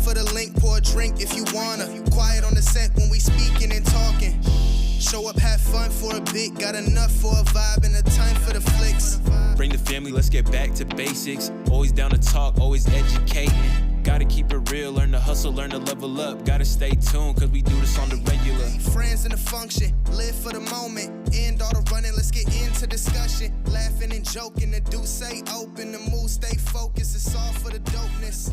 for the link, pour a drink if you wanna. Quiet on the set when we speaking and talking. Show up, have fun for a bit. Got enough for a vibe and a time for the flicks. Bring the family, let's get back to basics. Always down to talk, always educating. Gotta keep it real, learn to hustle, learn to level up. Gotta stay tuned, cause we do this on the regular. Friends in the function, live for the moment. End all the running, let's get into discussion. Laughing and joking, the do say open. The mood stay focused, it's all for the dopeness.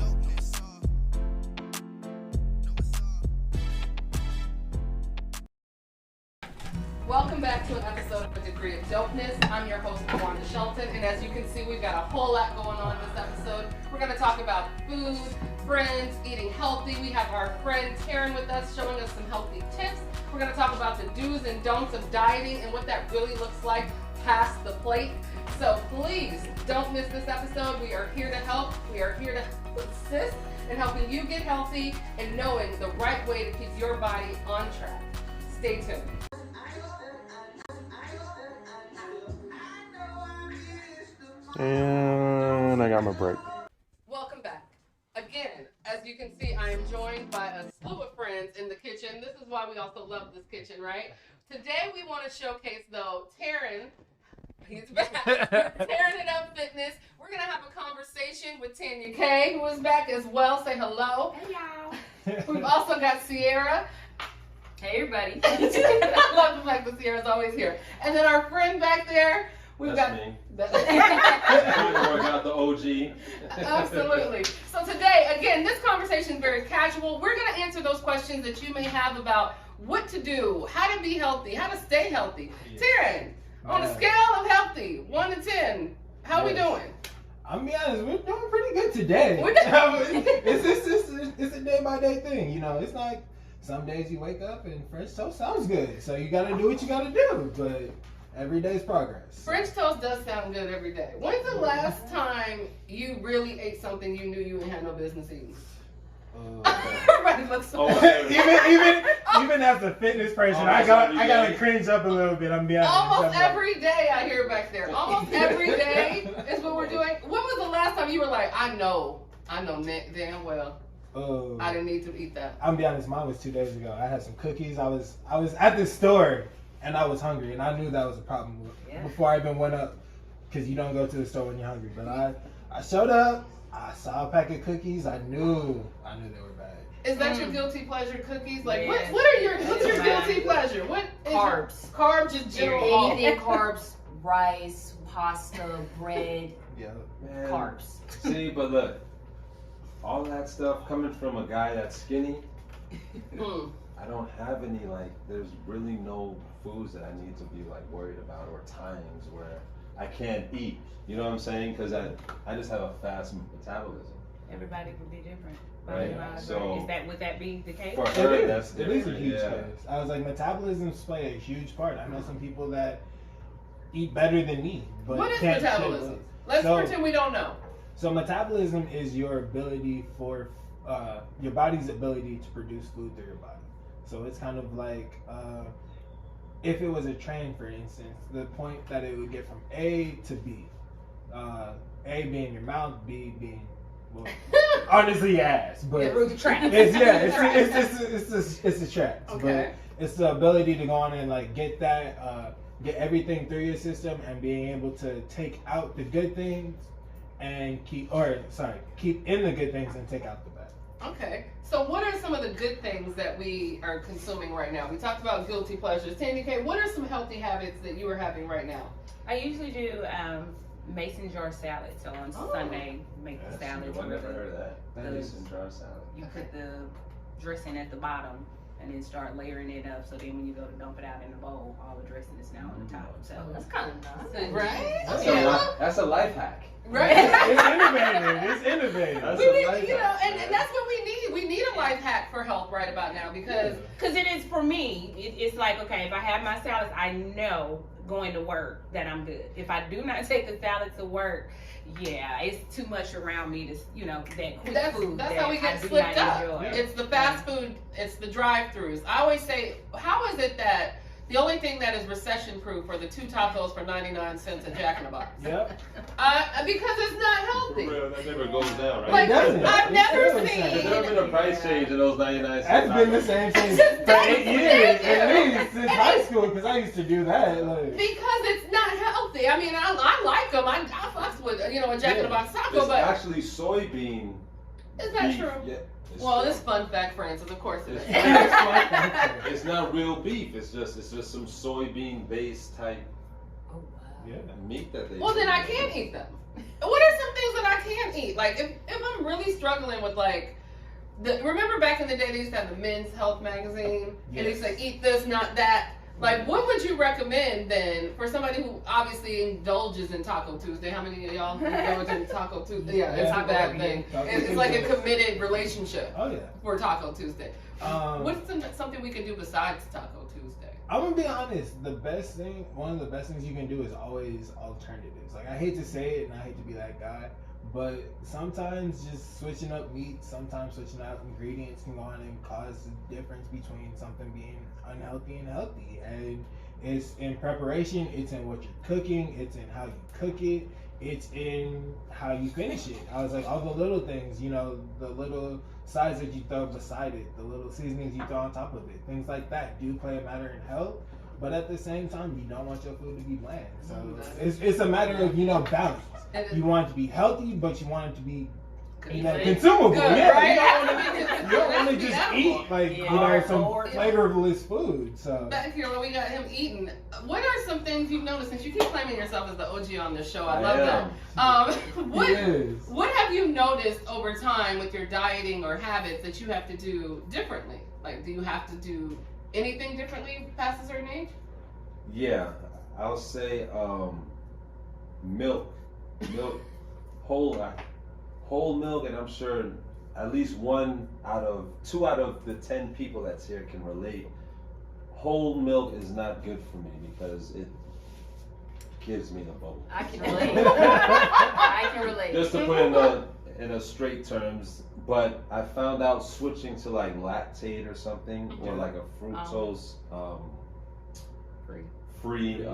Welcome back to an episode of A Degree of Dopeness. I'm your host, Wanda Shelton, and as you can see, we've got a whole lot going on in this episode. We're going to talk about food, friends, eating healthy. We have our friend Taryn with us showing us some healthy tips. We're going to talk about the do's and don'ts of dieting and what that really looks like past the plate. So please don't miss this episode. We are here to help. We are here to assist in helping you get healthy and knowing the right way to keep your body on track. Stay tuned. And I got my break. Welcome back. Again, as you can see, I am joined by a slew of friends in the kitchen. This is why we also love this kitchen, right? Today we want to showcase, though, Taryn. He's back. Taryn and Up Fitness. We're going to have a conversation with Tanya K, who is back as well. Say hello. Hey, y'all. We've also got Sierra. Hey, everybody. I love the fact that Sierra's always here. And then our friend back there. That's me. I got the OG. Absolutely. So today, again, this conversation is very casual. We're going to answer those questions that you may have about what to do, how to be healthy, how to stay healthy. Taryn, on a scale of healthy, 1 to 10, how we doing? I'm be honest, we're doing pretty good today. It's a day by day thing, you know. It's like some days you wake up and French toast sounds good, so you got to do what you got to do. But every day's progress. French toast does sound good every day. When's the last time you really ate something you knew you had no business eating? Everybody looks so even as a fitness person, I gotta cringe up a little bit. I'm being honest. Almost every day I hear back there. Almost every day is what we're doing. When was the last time you were like, I know damn well I didn't need to eat that? I'm be honest, mine was 2 days ago. I had some cookies. I was at the store and I was hungry, and I knew that was a problem before I even went up, because you don't go to the store when you're hungry. But I showed up. I saw a pack of cookies. I knew they were bad. Is that your guilty pleasure, cookies? Like, what's your guilty pleasure? What is Carbs. Carbs, just general. Anything carbs, rice, pasta, bread, Yeah. Man, carbs. See, but look, all that stuff coming from a guy that's skinny, I don't have any, there's really no foods that I need to be worried about, or times where I can't eat. You know what I'm saying? Because I just have a fast metabolism. Everybody would be different. Right. So Would that be the case? For her, that's It different. is a huge case. I was like, metabolisms play a huge part. I know some people that eat better than me, but What is can't metabolism? Let's pretend we don't know. So metabolism is your ability for your body's ability to produce food through your body. So it's kind of like if it was a train, for instance, the point that it would get from A to B. A being your mouth, B being, well, honestly your ass, but the track. It's the tracks. Okay. But it's the ability to go on and get that, get everything through your system, and being able to take out the good things and keep in the good things and take out the bad. Okay. So what are some of the good things that we are consuming right now? We talked about guilty pleasures. Tanya K, what are some healthy habits that you are having right now? I usually do mason jar salad. So on Sunday, make the salad. I've never heard of that. Mason jar salad. You put the dressing at the bottom and then start layering it up. So then when you go to dump it out in the bowl, all the dressing is now on the top. So That's kind of nice. Right? That's a life hack. Right. It's innovative. That's We a need, life you know, hack. and that's what we need. We need a life hack for health right about now, because it is for me. It's like, okay, if I have my salads, I know going to work that I'm good. If I do not take the salad to work, yeah, it's too much around me to, that quick food. That's that how we I get do slipped not up. enjoy. It's the fast food, it's the drive-throughs. I always say, how is it that The only thing that is recession-proof are the 2 tacos for 99 cents at Jack in the Box. Yep. Because it's not healthy. For real, that never goes down, right? Like, It doesn't. I've It never still seen. doesn't. There's never been a price change in those 99 cents. That's been the same thing for 8 years at least since high school, because I used to do that. Like, Because it's not healthy. I mean, I like them. I fucks with, a Jack in the Box taco, It's but actually soybean is that beef. true? Yeah, Well, true. this fun fact, Francis, of course it is. It's not real beef. It's just some soybean based type Oh wow. yeah. meat that they. Well, then I can't eat them. What are some things that I can't eat? Like, if I'm really struggling with, like, remember back in the day they used to have the Men's Health magazine? And they used to say, eat this, not that. Like, what would you recommend then for somebody who obviously indulges in Taco Tuesday? How many of y'all indulge in Taco Tuesday? Yeah, it's a bad thing. It's like a committed relationship Oh yeah. for Taco Tuesday. What's something we can do besides Taco Tuesday? I'm gonna be honest. One of the best things you can do is always alternatives. Like, I hate to say it, and I hate to be that guy, but sometimes just switching up meat, sometimes switching out ingredients can go on and cause the difference between something being unhealthy and healthy. And it's in preparation, it's in what you're cooking, it's in how you cook it, it's in how you finish it. I was like, all the little things, the little sides that you throw beside it, the little seasonings you throw on top of it, things like that do play a matter in health. But at the same time, you don't want your food to be bland. So it's a matter of, balance. You want it to be healthy, but you want it to be consumable. Good, Yeah, right? you don't want to just eat some flavorless food. So back here when we got him eating, what are some things you've noticed, since you keep claiming yourself as the OG on this show? I love that. What have you noticed over time with your dieting or habits that you have to do differently? Like, do you have to do anything differently past a certain age? Yeah, I'll say milk, whole milk, and I'm sure at least 2 out of the 10 people that's here can relate. Whole milk is not good for me because it gives me the boat. I can relate. I can relate. Just to put it in a straight terms, but I found out switching to like lactate or something, or like a fructose free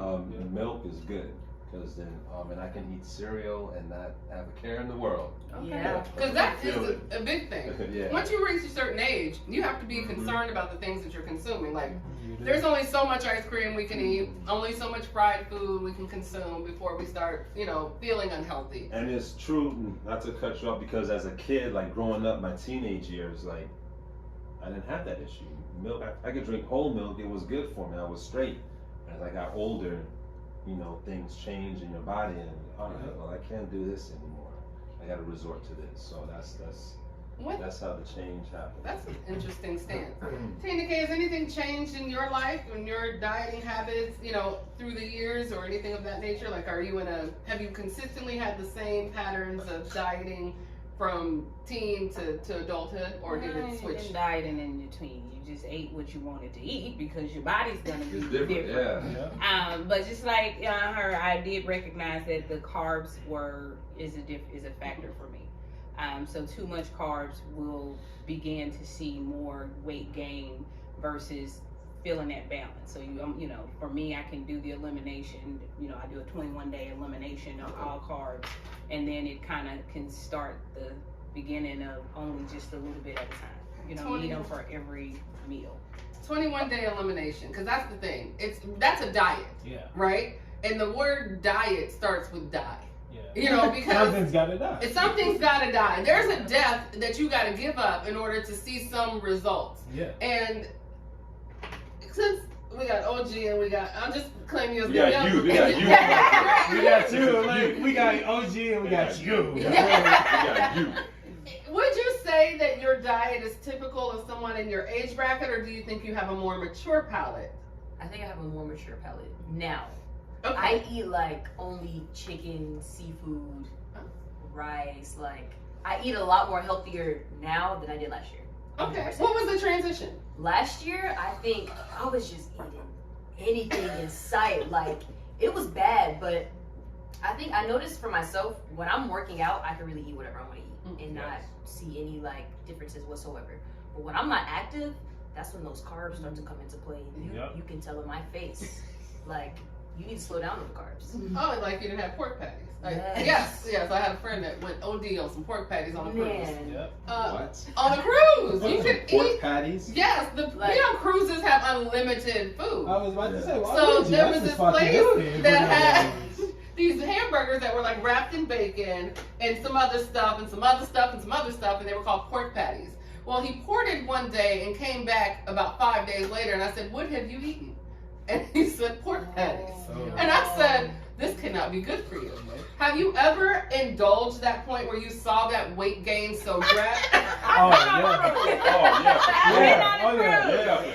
milk is good. Because then, and I can eat cereal and not have a care in the world. Yeah. Because that is a big thing. Yeah. Once you reach a certain age, you have to be concerned about the things that you're consuming. Like, there's only so much ice cream we can eat, only so much fried food we can consume before we start, feeling unhealthy. And it's true, not to cut you off, because as a kid, like growing up, my teenage years, like, I didn't have that issue. Milk, I could drink whole milk, it was good for me, I was straight. As I got older, things change in your body, and all right, well, I can't do this anymore. I got to resort to this. So that's how the change happened. That's an interesting stance. Tina K, has anything changed in your life and your dieting habits, through the years or anything of that nature? Like, have you consistently had the same patterns of dieting from teen to adulthood, or did it switch? You didn't dieting in between. You just ate what you wanted to eat because your body's gonna be different. Yeah. But just like I did recognize that the carbs is a factor for me. So too much carbs will begin to see more weight gain versus feeling that balance. So for me, I can do the elimination. I do a 21-day elimination of all carbs, and then it kind of can start the beginning of only just a little bit at a time. Eat them for every meal. 21-day elimination, because that's the thing. That's a diet, right? And the word diet starts with die. Because something's gotta die. Something's gotta die. There's a death that you gotta give up in order to see some results. Yeah. And since we got OG and I'll just claim you as we got you. We got you. Like, we got OG and we got you. We got you. Would you say that your diet is typical of someone in your age bracket, or do you think you have a more mature palate? I think I have a more mature palate now. Okay. I eat like only chicken, seafood, rice. Like, I eat a lot more healthier now than I did last year. Okay. 100%. What was the transition? Last year, I think I was just eating anything in sight. Like, it was bad, but I think I noticed for myself, when I'm working out, I can really eat whatever I want to eat and not see any like differences whatsoever. But when I'm not active, that's when those carbs start to come into play. Yep. You can tell in my face, like, you need to slow down on the carbs. Oh, like you didn't have pork patties. Yes. Yes. I had a friend that went OD on some pork patties on a cruise. Man. Yep. What? On a cruise, you could Pork eat. patties? Yes, cruises have unlimited food. I was about to say, why So would you? there That's was just this fucking place doing it. that had these hamburgers that were like wrapped in bacon and some other stuff and some other stuff and some other stuff, and they were called pork patties. Well, he poured it one day and came back about 5 days later, and I said, "What have you eaten?" And he said, "Pork patties." And I said, "This cannot be good for you." Have you ever indulged that point where you saw that weight gain so drastic? Oh,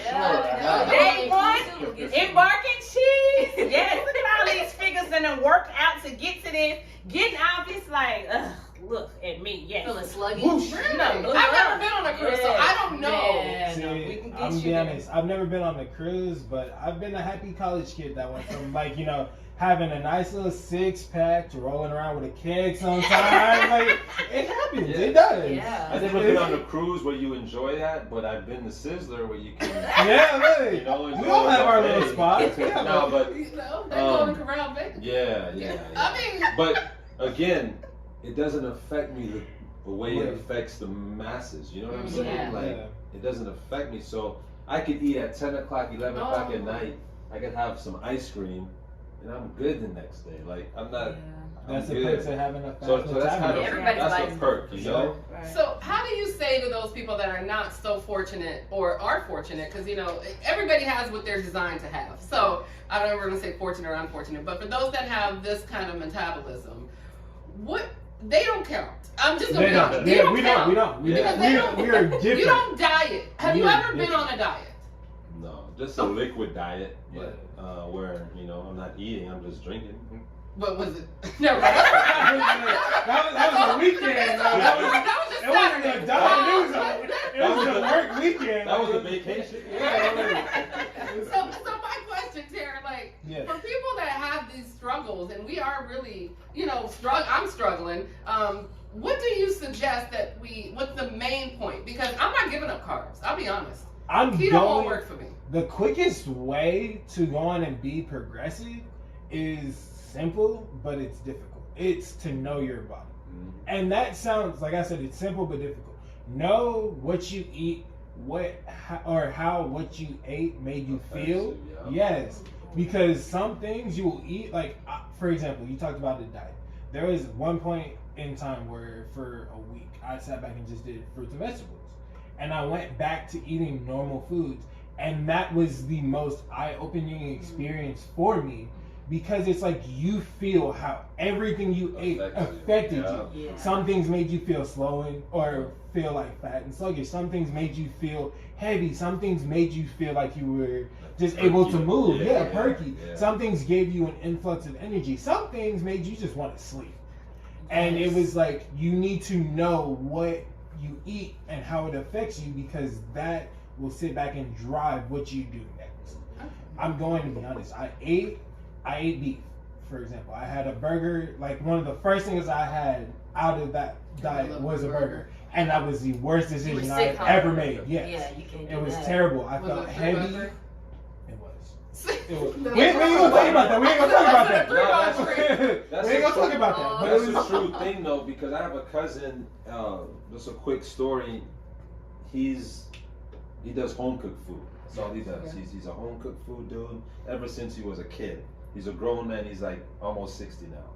yeah. Day one, embarking cheese. Yes, look at all these figures and then work out to get to this. Getting out, it's like, ugh, look at me. Yes. Feeling sluggish. Really? I've never been on a cruise, so I don't know. See, I'm gonna be honest. I've never been on a cruise, but I've been a happy college kid that went from like, having a nice little 6-pack to rolling around with a keg sometimes. Like, it happens. Yeah. It does. Yeah. I've never been on a cruise where you enjoy that, but I've been to Sizzler where you can, Yeah, really. enjoy We all have our little buffet. spots. Yeah, No, but They go in Corral Bacon. yeah. I mean, But again, it doesn't affect me the way it affects the masses. You know what I'm saying? Yeah. Like, it doesn't affect me. So I could eat at 10 o'clock, 11 o'clock at night. I could have some ice cream, and I'm good the next day. Like, I'm not. I'm That's the good. perks of having a fast So that's kind of Everybody that's likes a perk, you know. so how do you say to those people that are not so fortunate or are fortunate? Because everybody has what they're designed to have. So I don't ever want to say fortunate or unfortunate, but for those that have this kind of metabolism, they don't count. I'm just gonna be honest. They don't count. We don't. Because they don't. We are different. You don't diet. Have you ever been on a diet? No, just a liquid diet, but where I'm not eating, I'm just drinking. But was it? No. That was a weekend. That was just It wasn't Saturday. a diet. It was a work weekend. That was a vacation. So my question, Tara, for people that have these struggles, and we are really, I'm struggling. What do you suggest what's the main point? Because I'm not giving up carbs. I'll be honest. Keto won't work for me. The quickest way to go on and be progressive is simple, but it's difficult. It's to know your body. And that sounds, like I said, it's simple but difficult. Know what you eat, how what you ate made you feel. Yes, because some things you will eat, for example, you talked about the diet. There was one point in time where for a week I sat back and just did fruits and vegetables, and I went back to eating normal foods, and that was the most eye-opening experience for me. Because it's like you feel how everything you ate affected you. Yeah. Some things made you feel slowing or feel like fat and sluggish. Some things made you feel heavy. Some things made you feel like you were just able to move. Perky. Yeah. Some things gave you an influx of energy. Some things made you just want to sleep. And it was like you need to know what you eat and how it affects you, because that will sit back and drive what you do next. I'm going to be honest. I ate beef, for example. I had a burger. Like, one of the first things I had out of that diet was a burger. And that was the worst decision I had ever made. Yes. Yeah, you can't do It was that. terrible. I Was felt it heavy. burger? It was. No. We ain't gonna talk about that. We ain't gonna talk about that. That's We ain't gonna talk about that. But That's it a was true thing though, because I have a cousin. Just a quick story. He does home cooked food. That's all he does. He's a home cooked food dude ever since he was a kid. He's a grown man. He's like almost 60 now.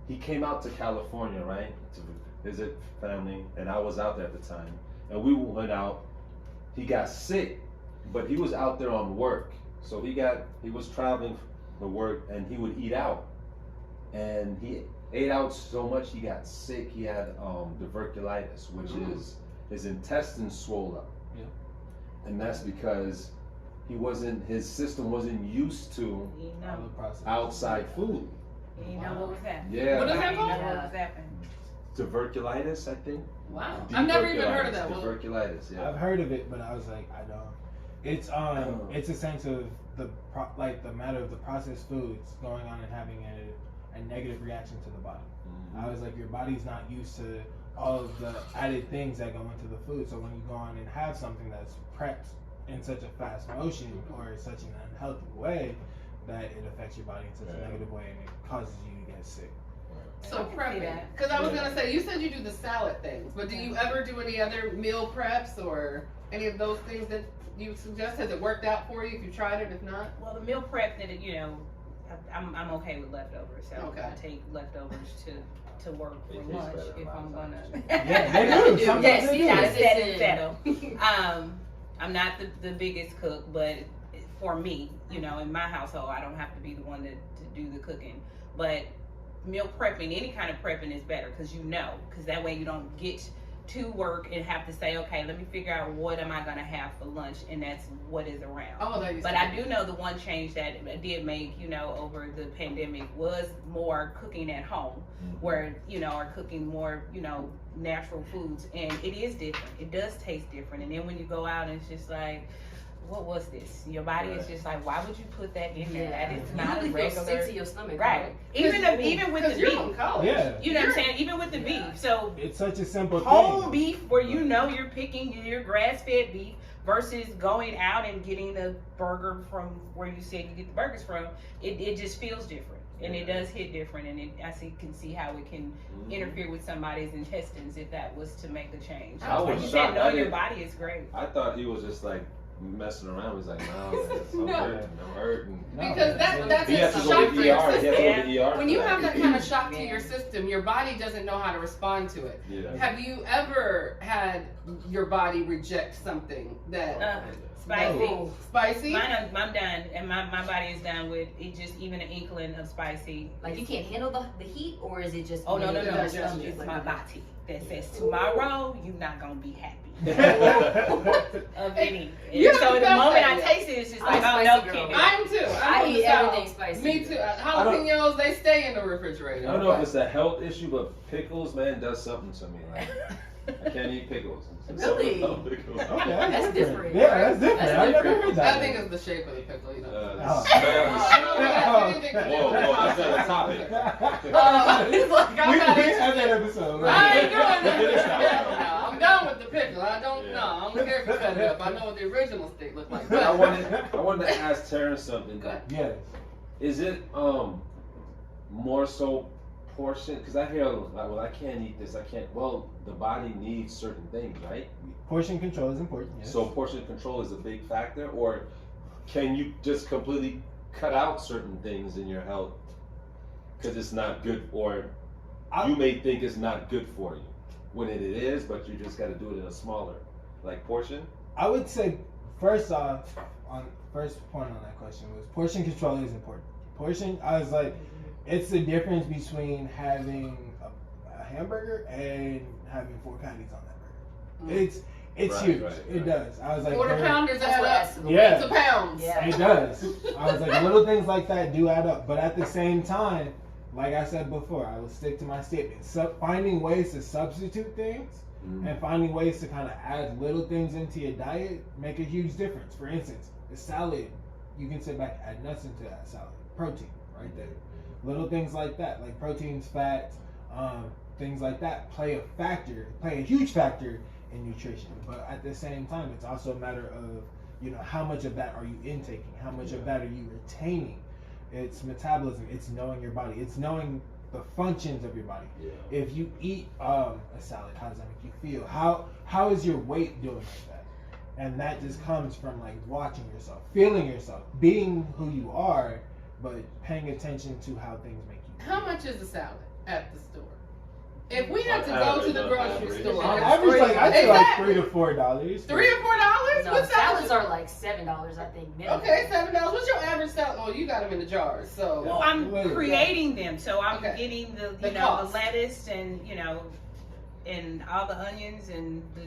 He came out to California, right, to visit family, and I was out there at the time. And we went out. He got sick, but he was out there on work. So he was traveling for work, and he would eat out. And he ate out so much he got sick. He had diverticulitis, which is his intestines swole up. Yeah. And that's because his system wasn't used to outside food. You know what was happening. Yeah. What is that You know called? what was happening. Diverticulitis, I think. Wow. I've never even heard of that. Diverticulitis, yeah. I've heard of it, but I was like, I don't. It's a sense of the matter of the processed foods going on and having a negative reaction to the body. Mm-hmm. I was like, your body's not used to all of the added things that go into the food. So when you go on and have something that's prepped in such a fast motion or such an unhealthy way that it affects your body in such a negative way and it causes you to get sick. So prepping, because I was gonna say, you said you do the salad things, but do you ever do any other meal preps or any of those things that you suggest? Has it worked out for you? If you tried it, if not? Well, the meal prep that I'm okay with leftovers, so Okay. I take leftovers to work It for tastes lunch better if a lot I'm of gonna. times. Yeah, they do. Sometimes they do. Yes, settle. I'm not the biggest cook, but for me, in my household, I don't have to be the one to do the cooking. But meal prepping, any kind of prepping is better because that way you don't get to work and have to say, okay, let me figure out what am I gonna have for lunch, and that's what is around. Oh, but I do know the one change that I did make, over the pandemic was more cooking at home, where or cooking more, natural foods, and it is different. It does taste different, and then when you go out and it's just like, what was this? Your body is just like, why would you put that in there? That is not a you really feel sick regular. to your stomach, Right. Even with the you're beef. on college. Yeah. You know what I'm saying? Even with the beef. So It's such a simple home thing. beef where you're picking your grass-fed beef versus going out and getting the burger from where you said you get the burgers from. It just feels different. And it does hit different, and can see how it can interfere with somebody's intestines if that was to make the change. I was Like you shocked. said, know I your didn't- body is great. I thought he was just like messing around. He's like, no, I'm No. hurting. Because that's He a has to shock go to to the your ER. He has system. to go to the ER. When for you that. have that kind of shock to your system, your body doesn't know how to respond to it. Yeah. Have you ever had your body reject something that Spicy. No. spicy? I'm done, and my body is done with it. Just even an inkling of spicy. Like you can't handle the heat, or is it just? Oh no, no, it's just my body that says tomorrow you're not gonna be happy of any. You And so haven't the felt moment that I yet. taste it, it's just I'm like, a oh spicy no, girl. can't do I am too. I'm I from eat the South. everything spicy. Me too. Jalapenos, they stay in the refrigerator. I don't know if it's a health issue, but pickles, man, does something to me. Like, I can't eat pickles. Really? Something about pickles. Okay, That's different. Yeah, that's different. That's I never different. heard that. I think it's the shape of the pickle, you know. The Oh. smell. Whoa, that's not a topic. It's like, I'm we not had that episode. I ain't doing Finish that. that. No, I'm done with the pickle. I don't Yeah. know. I don't care if you cut it up. I know what the original steak looked like. I But wanted to ask Terrence something. Good. Yes. Is it more so portion? Because I hear like, well, I can't eat this. I can't. Well, the body needs certain things, right? Portion control is important. Yes. So portion control is a big factor, or can you just completely cut out certain things in your health because it's not good, or you may think it's not good for you when it is, but you just got to do it in a smaller, like portion. I would say first off, first point on that question was portion control is important. Portion, I was like, it's the difference between having a hamburger and having 4 patties on that burger. It's Right, huge. right, It right. does. I was like, quarter pounders That's add what up. adds to the Yeah. It's a pounds. Yeah. it does. I was like, little things like that do add up. But at the same time, like I said before, I will stick to my statement. Finding ways to substitute things and finding ways to kind of add little things into your diet make a huge difference. For instance, a salad, you can sit back, add nuts into that salad. Protein, right there. Little things like that, like proteins, fats, things like that play a huge factor in nutrition. But at the same time, it's also a matter of, how much of that are you intaking? How much of that are you retaining? It's metabolism. It's knowing your body. It's knowing the functions of your body. Yeah. If you eat a salad, how does that make you feel? How is your weight doing like that? And that just comes from like watching yourself, feeling yourself, being who you are, but paying attention to how things make you feel. How much is a salad at the store? If we had to On go to average, the on grocery average. store, On average, like I'd say Exactly. like $3 to $4. $3 or $4? No, What salads are like $7, I think. Minimum. Okay, $7. What's your average salad? Oh, you got them in the jars, so. Well, I'm Wait, creating them, so I'm Okay. getting the The the cost. lettuce and and all the onions and the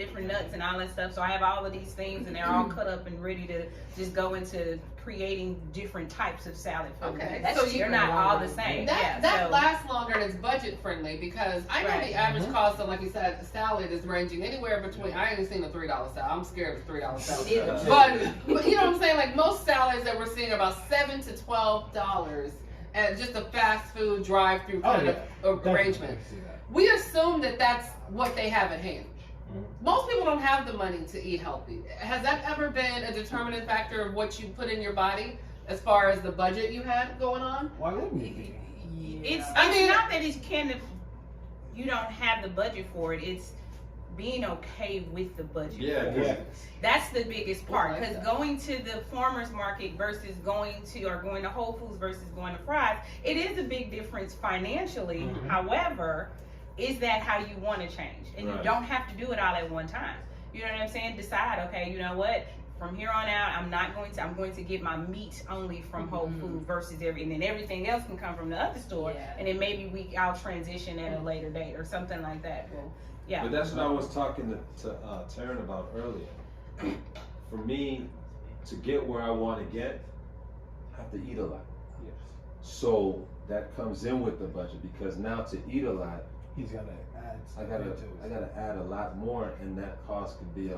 different nuts and all that stuff. So I have all of these things, and they're all cut up and ready to just go into creating different types of salad food. Okay, That's so cheaper They're in not the long all run. the same. That yeah, so, lasts longer and it's budget friendly because I know Right. the average Mhm. cost of, like you said, a salad is ranging anywhere between. I ain't seen a $3 salad. I'm scared of $3 salad. Neither. But you know what I'm saying? Like most salads that we're seeing are about $7 to $12 at just a fast food drive-through kind of Definitely arrangement. see that. We assume that that's what they have at hand. Most people don't have the money to eat healthy. Has that ever been a determinant factor of what you put in your body as far as the budget you had going on? Why wouldn't it be? It's I mean, not that you don't have the budget for it. It's being okay with the budget. Yeah. That's the biggest part. Like Because that. going to the farmer's market versus going to Whole Foods versus going to Fry's, it is a big difference financially. Mhm. However, is that how you want to change? And you Right. don't have to do it all at one time. You know what I'm saying? Decide, okay, you know what? From here on out, I'm going to get my meat only from Whole Foods versus and then everything else can come from the other store. Yeah. And then maybe I'll transition at a later date or something like that. Well, yeah. But that's what I was talking to Taryn about earlier. For me, to get where I want to get, I have to eat a lot. Yes. So that comes in with the budget because now to eat a lot, He's gotta add. I stuff gotta into it. I gotta add a lot more, and that cost could be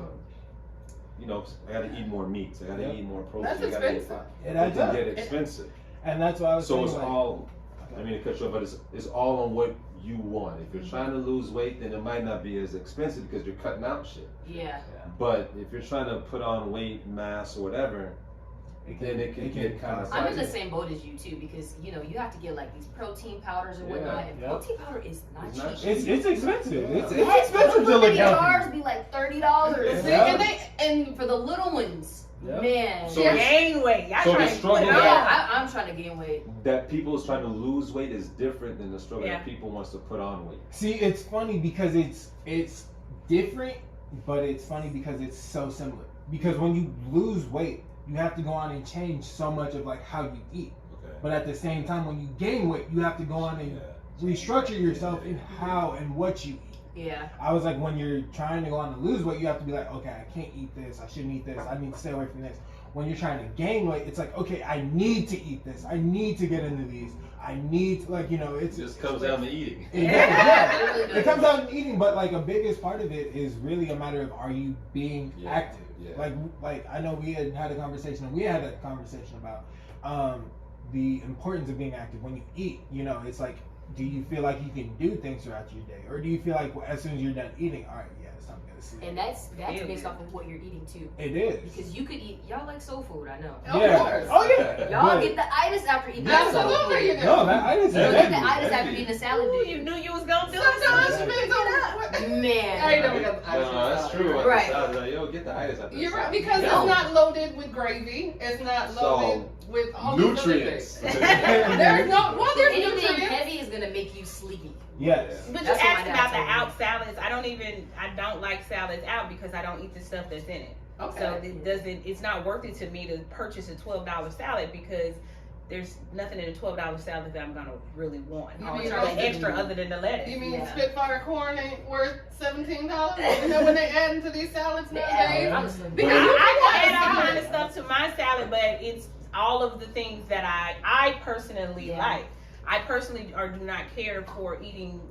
I gotta eat more meats, I gotta Yep. eat more protein. That's I gotta eat expensive. It adds can up. get expensive. And that's why I was So saying, it's like, all. I mean to cut you off, but it's all on what you want. If you're trying to lose weight, then it might not be as expensive because you're cutting out shit. Yeah. But if you're trying to put on weight, mass, or whatever, then it can get kind of. I'm in the same boat as you too because you have to get like these protein powders and whatnot. And Yeah. protein powder is not It's not cheap. It's expensive. It's Yes, expensive the to little look bitty jars healthy. be like $30. See, Yeah. and For the little ones, Yep. man. So yeah, Gain weight. Y'all So the trying to struggle put it that- on. I'm trying to gain weight. That people is trying to lose weight is different than the struggle Yeah. that people wants to put on weight. See, it's funny because it's different, but it's funny because it's so similar. Because when you lose weight, you have to go on and change so much of like how you eat. Okay. But at the same time, when you gain weight, you have to go on and restructure yourself in how and what you eat. Yeah. I was like, when you're trying to go on to lose weight, you have to be like, okay, I can't eat this. I shouldn't eat this. I need to stay away from this. When you're trying to gain weight, it's like, okay, I need to eat this. I need to get into these. I need to, It just comes down to eating. Yeah. It really It comes does. out in eating, but like a biggest part of it is really a matter of are you being Yeah, active? yeah. Like I know we had a conversation about the importance of being active when you eat. It's like, do you feel like you can do things throughout your day, or do you feel like as soon as you're done eating, all right, yeah, it's time to go to sleep? And that's Ew. based off of what you're eating too. It is. Because you could eat. Y'all like soul food, I know. Of Yeah. course. Oh yeah. Y'all But- get the itis after eating that soul Absolutely, food. you do. no, that itis is You get heavy. the itis after Heavy. eating a salad. Ooh, do you knew you was gonna do it. Sometimes you Yeah. may go. Man. I never got the itis. No, that's true. Right. I was like, yo, get the itis out there. You're right, because No. it's not loaded with gravy. It's not loaded with all these other Nutrients. things. There's there's Anything nutrients. heavy is gonna make you sleepy. Yes. But you That's what my asked dad about the told me. out salads. I don't like salads out because I don't eat the stuff that's in it. Okay. So it's not worth it to me to purchase a $12 salad because there's nothing in a $12 salad that I'm gonna really want. You Or mean something like- extra other than the lettuce. You mean Yeah. Spitfire corn ain't worth $17? You know when they add into these salads nowadays? Yeah, honestly. Because I you add all can kind of stuff to my salad, but it's all of the things that I personally Yeah. like. I personally do not care for eating,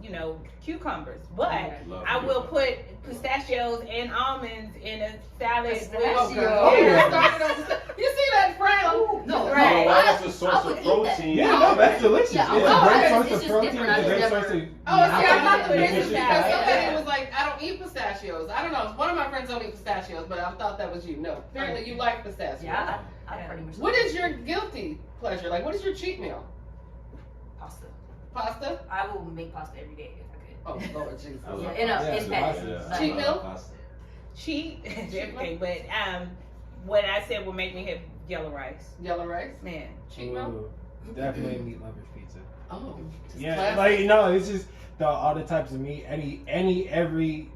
cucumbers, but Yeah. I will put pistachios and almonds in a salad. Oh, Pistachio. God. Yeah. You see that frown? No, Right. Well, that's a source I of would eat that. protein. Yeah, no, that's delicious. Yeah, it's oh, a great it's source just of protein. different. It's a I great just source never- of. Oh, see, I'm not the Yeah. biggest Yeah. because somebody Yeah. was like, I don't eat pistachios. I don't know. One of my friends don't eat pistachios, but I thought that was you. No, apparently you like pistachios. Yeah, I pretty much. What is your guilty pleasure? Like, what is your cheat meal? pasta? Pasta? I will make pasta every day if I could. Oh, Lord Jesus. I love Yeah, in a pasta. in packets. Yeah. Like, Cheat meal? Pasta. Cheat everything, but what I said will make me have yellow rice. Yellow rice? Man, Cheat meal? Ooh, definitely meat lovers pizza. Oh, just Yeah, classic. like no, it's just all the types of meat, every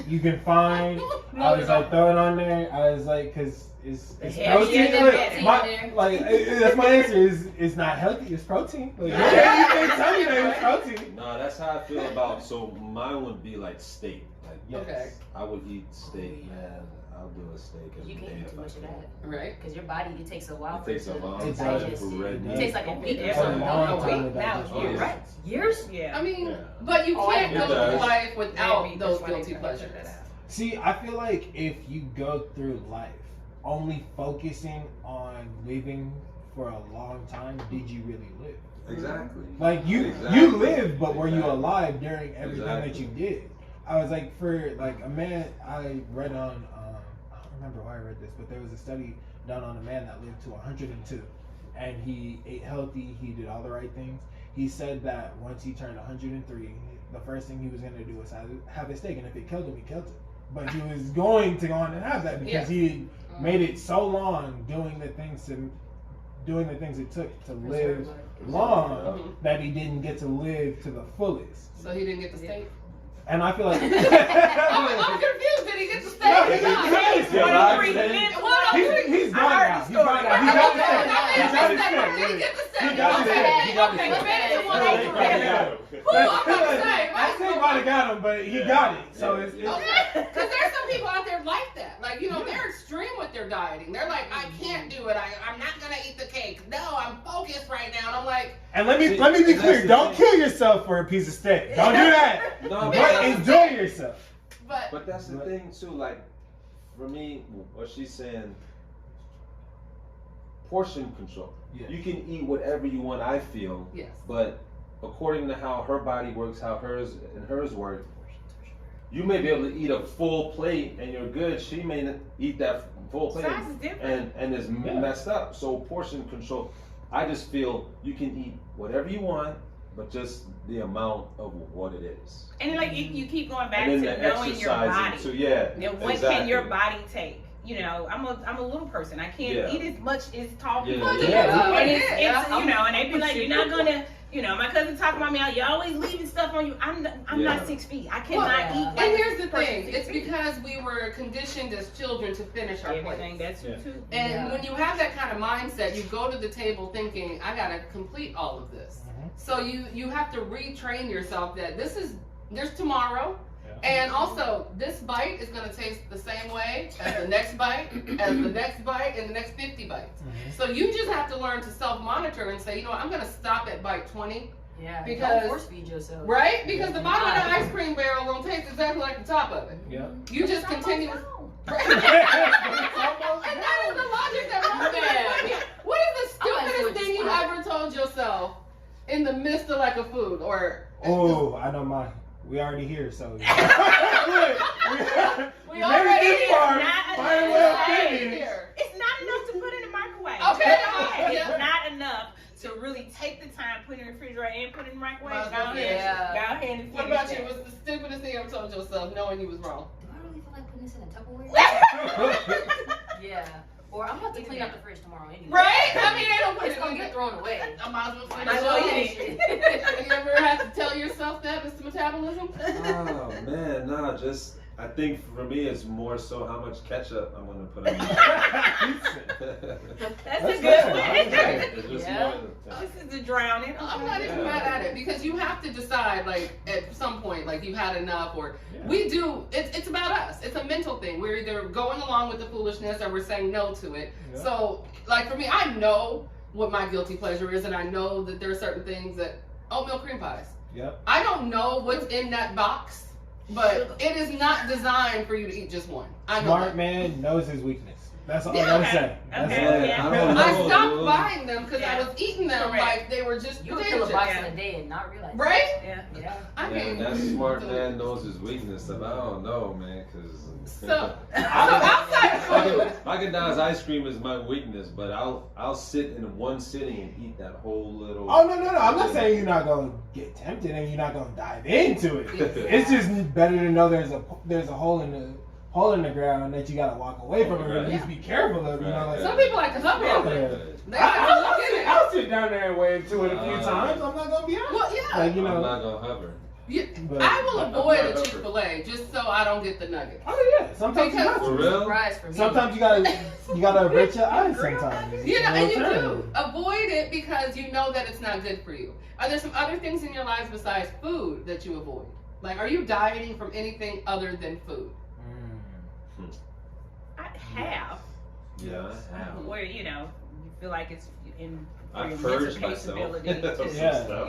you can find. I was like throw it on there. I was like, cause it's Yeah, protein. yeah, Look, yeah, yeah. that's my answer. Is it's not healthy. It's protein. Like, yeah, you can tell me that it's protein. No, that's how I feel about. So mine would be like steak. Like Yes. Okay. I would eat steak, man. I'll do a steak every You day can't eat if too I much of can. that. Right? Because your body, it takes a while It for takes a long It to does. digest for it. red It meat. takes like a week or It's a something. long Oh, time wait, to now digest. it's years. Right? Years? yeah. I mean, Yeah. but you Oh, I can't know. go It through does. life without Maybe those that's why they guilty try to cut pleasures. that out. See, I feel like if you go through life only focusing on living for a long time, did you really live? Exactly. Like you Exactly. lived, but were you Exactly. alive during everything that Exactly. you did? I was like, for like a man, I read on, I don't remember why I read this, but there was a study done on a man that lived to 102, and he ate healthy, he did all the right things. He said that once he turned 103, the first thing he was going to do was have a steak, and if it killed him, he killed it. But he was going to go on and have that because he made it so long doing the things it took to live long that he didn't get to live to the fullest. So he didn't get the steak? And I feel like I'm confused. Did he get the steak? No, he's gone now. He's got the steak. He got the steak. He got it. I say might have got him, but he got it. So it's okay. Because there's some people out there like that. Like, you know, they're extreme with their dieting. They're like, I can't do it. I'm not gonna eat the cake. No, I'm focused right now. And I'm like, and let me be clear. Don't kill yourself for a piece of steak. Don't do that. No, but enjoy yourself. But that's the thing too. Like, for me, what she's saying, portion control. Yes. You can eat whatever you want. I feel. Yes. But according to how her body works, how hers work, you may be able to eat a full plate and you're good. She may not eat that full plate Size is different. and is messed up. So portion control. I just feel you can eat whatever you want, but just the amount of what it is. And like you keep going back And to then the knowing your body. too. What can your body take? You know, I'm a little person. I can't eat as much as tall people. And it's you know, and they be like, you're not gonna. You know, my cousin talking about me. You always leaving stuff on you. I'm not 6 feet. I cannot eat. And here's the thing: it's because we were conditioned as children to finish our everything. plates. That's true too. And when you have that kind of mindset, you go to the table thinking, I gotta complete all of this. So you have to retrain yourself that there's tomorrow. And also, this bite is going to taste the same way as the next bite, as the next bite, and the next 50 bites. So you just have to learn to self-monitor and say, you know what, I'm going to stop at bite 20. Yeah, because don't force feed yourself. Right? Because the bottom of the ice cream barrel won't taste exactly like the top of it. Yeah. You just continue. And that is the logic that what is the stupidest thing you ever told yourself in the midst of like a food or? Oh, I know mine. We already here, so. We already here. It's not enough to put in the microwave. Okay. It's not enough to really take the time, put it in the refrigerator, and put it in the microwave. Go ahead and finish. What about you? What's the stupidest thing you ever told yourself, knowing you was wrong? Do I really feel like putting this in a Tupperware? Yeah. Or I'm about to clean out the fridge tomorrow anyway. Right? I mean, they don't put It's gonna get thrown away. I might as well Might as well eat it. You ever have to tell yourself that, Mr. Metabolism? Oh man, no, just I think for me it's more so how much ketchup I'm gonna put on. That's a good one. It's just more This is the drowning. I'm not even mad at it because you have to decide, like, at some point, like, you've had enough, or we do. It's about us. It's a mental thing. We're either going along with the foolishness or we're saying no to it. Yeah. So, like, for me, I know what my guilty pleasure is, and I know that there are certain things that oatmeal cream pies. Yep. I don't know what's in that box, but it is not designed for you to eat just one. I know Smart that. man knows his weakness. That's all I gotta say. I stopped buying them because I was eating them like they were just You potato kill a box chips. in a day and not realize. Right? Yeah. I mean, that smart man knows his weakness. I don't know, man, because so outside food. Haagen-Dazs ice cream is my weakness, but I'll sit in one sitting and eat that whole little. Oh no! I'm not saying you're not gonna get tempted and you're not gonna dive into it. It's just better to know there's a hole in the ground that you gotta walk away from, or at least be careful of. You know, like Some people like to hover over it. I'll sit down there and wade into it a few times. I'm not gonna be honest. Well, yeah. Like, I'm not gonna hover. I will avoid a Chick-fil-A just so I don't get the nugget. Oh yeah, sometimes you have For to. real? Surprise for me. Sometimes you gotta rate your eyes. Sometimes. You know, and you do avoid it because you know that it's not good for you. Are there some other things in your lives besides food that you avoid? Like, are you dieting from anything other than food? I have. Yeah, I have. Where, you feel like it's in for I your purged mental myself. capability to,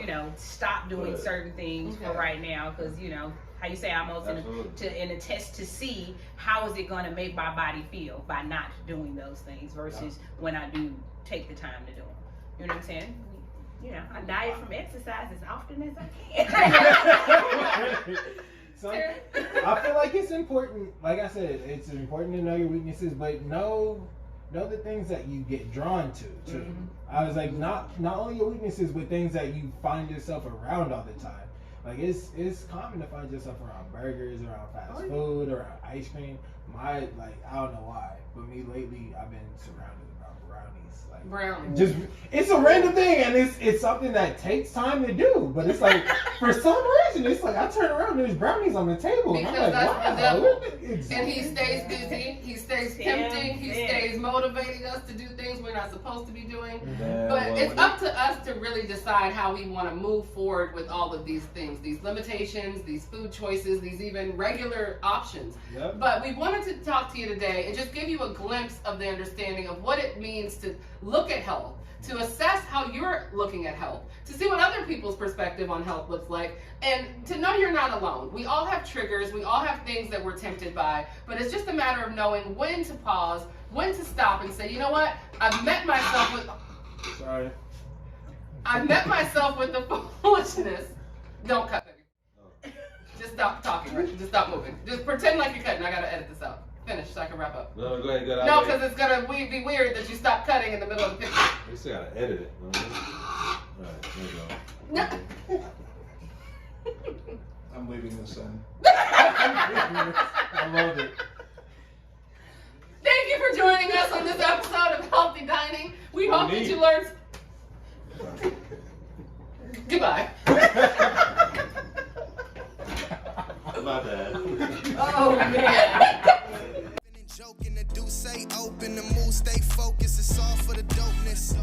Yeah. stop doing certain things for right now, because, how you say, almost in a test to see how is it going to make my body feel by not doing those things versus when I do take the time to do them. You know what I'm saying? I diet from exercise as often as I can. I feel like it's important. Like I said, it's important to know your weaknesses, but know the things that you get drawn to too. Mm-hmm. I was like, not only your weaknesses, but things that you find yourself around all the time. Like it's common to find yourself around burgers, around fast food, around ice cream. I don't know why, but me lately I've been surrounded around brownies. Like Brownies. just it's a random thing, and it's something that takes time to do. But it's like for some reason it's like I turn around and there's brownies on the table, and I'm Because like, that's wow. the devil. Exactly. And he stays busy, he stays tempting, he stays motivating us to do things we're not supposed to be doing. Yeah, But well, it's up to us to really decide how we want to move forward with all of these things, these limitations, these food choices, these even regular options. Yep. But we wanted to talk to you today and just give you a glimpse of the understanding of what it means to look at health, to assess how you're looking at health, to see what other people's perspective on health looks like, and to know you're not alone. We all have triggers, we all have things that we're tempted by, but it's just a matter of knowing when to pause, when to stop and say, you know what, I've met myself with the foolishness. Don't cut, baby. Just stop talking, right? Just stop moving. Just pretend like you're cutting. I gotta edit this out. Finish so I can wrap up. No, go ahead, go ahead. No, because it's gonna be weird that you stop cutting in the middle of the picture. We still gotta edit it. Alright, there you go. No. I'm leaving this in. I love it. Thank you for joining us on this episode of Healthy Dining. We hope that you learned. Goodbye. My bad. Oh man. Joking, the do say open, the move stay focused, it's all for the dopeness.